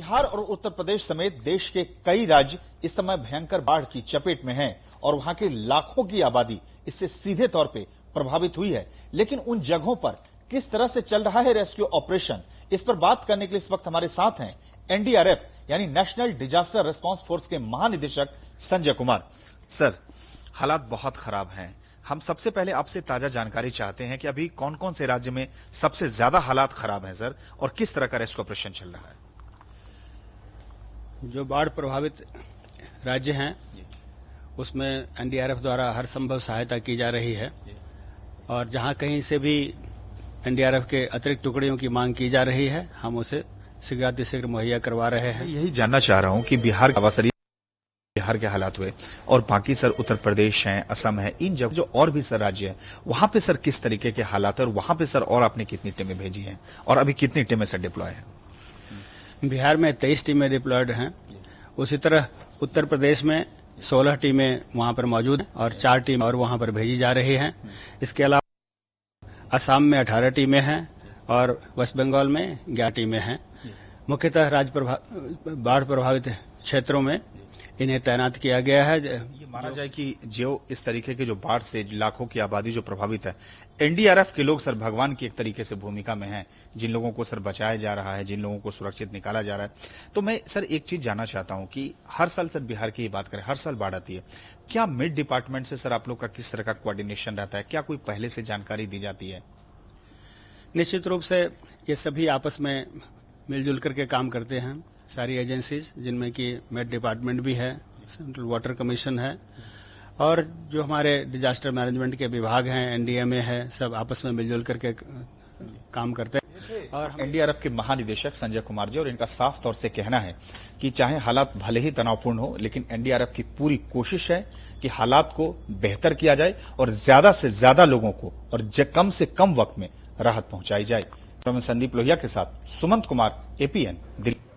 बिहार और उत्तर प्रदेश समेत देश के कई राज्य इस समय भयंकर बाढ़ की चपेट में हैं और वहां के लाखों की आबादी इससे सीधे तौर पे प्रभावित हुई है। लेकिन उन जगहों पर किस तरह से चल रहा है रेस्क्यू ऑपरेशन, इस पर बात करने के लिए इस वक्त हमारे साथ हैं एनडीआरएफ यानी नेशनल डिजास्टर रिस्पांस फोर्स के महानिदेशक संजय कुमार। सर, हालात बहुत खराब हैं। हम सबसे पहले आपसे ताजा जानकारी चाहते हैं कि अभी कौन कौन से राज्य में सबसे ज्यादा हालात खराब हैं सर, और किस तरह का रेस्क्यू ऑपरेशन चल रहा है। जो बाढ़ प्रभावित राज्य हैं उसमें एनडीआरएफ द्वारा हर संभव सहायता की जा रही है और जहां कहीं से भी एनडीआरएफ के अतिरिक्त टुकड़ियों की मांग की जा रही है, हम उसे शीघ्र मुहैया करवा रहे हैं। यही जानना चाह रहा हूं कि बिहार के हालात हुए और बाकी सर उत्तर प्रदेश हैं, असम है, इन जगह जो और भी सर राज्य है वहां पे सर किस तरीके के हालात है और वहां पे सर और आपने कितनी टीमें भेजी हैं और अभी कितनी टीमें सर डिप्लॉय हैं। बिहार में 23 टीमें डिप्लॉयड हैं। उसी तरह उत्तर प्रदेश में 16 टीमें वहां पर मौजूद हैं और 4 टीम और वहां पर भेजी जा रही हैं। इसके अलावा असम में 18 टीमें हैं और वेस्ट बंगाल में 11 टीमें हैं। मुख्यतः बाढ़ प्रभावित क्षेत्रों में इन्हें तैनात किया गया है। ये माना जाए कि जो इस तरीके के जो बाढ़ से लाखों की आबादी जो प्रभावित है, एनडीआरएफ के लोग सर भगवान की एक तरीके से भूमिका में हैं, जिन लोगों को सर बचाया जा रहा है, जिन लोगों को सुरक्षित निकाला जा रहा है। तो मैं सर एक चीज जानना चाहता हूं कि हर साल सर बिहार की बात करें, हर साल बाढ़ आती है, क्या मिड डिपार्टमेंट से सर आप लोग का किस तरह का कोऑर्डिनेशन रहता है? क्या कोई पहले से जानकारी दी जाती है? निश्चित रूप से ये सभी आपस में मिलजुल करके काम करते हैं, सारी एजेंसीज, जिनमें कि मेट डिपार्टमेंट भी है, सेंट्रल वाटर कमीशन है और जो हमारे डिजास्टर मैनेजमेंट के विभाग हैं, एनडीएमए है, सब आपस में मिलजुल करके काम करते हैं। और एनडीआरएफ के महानिदेशक संजय कुमार जी, और इनका साफ तौर से कहना है कि चाहे हालात भले ही तनावपूर्ण हो, लेकिन एनडीआरएफ की पूरी कोशिश है कि हालात को बेहतर किया जाए और ज्यादा से ज्यादा लोगों को और कम से कम वक्त में राहत पहुंचाई जाए। संदीप लोहिया के साथ सुमंत कुमार, एपीएन, दिल्ली।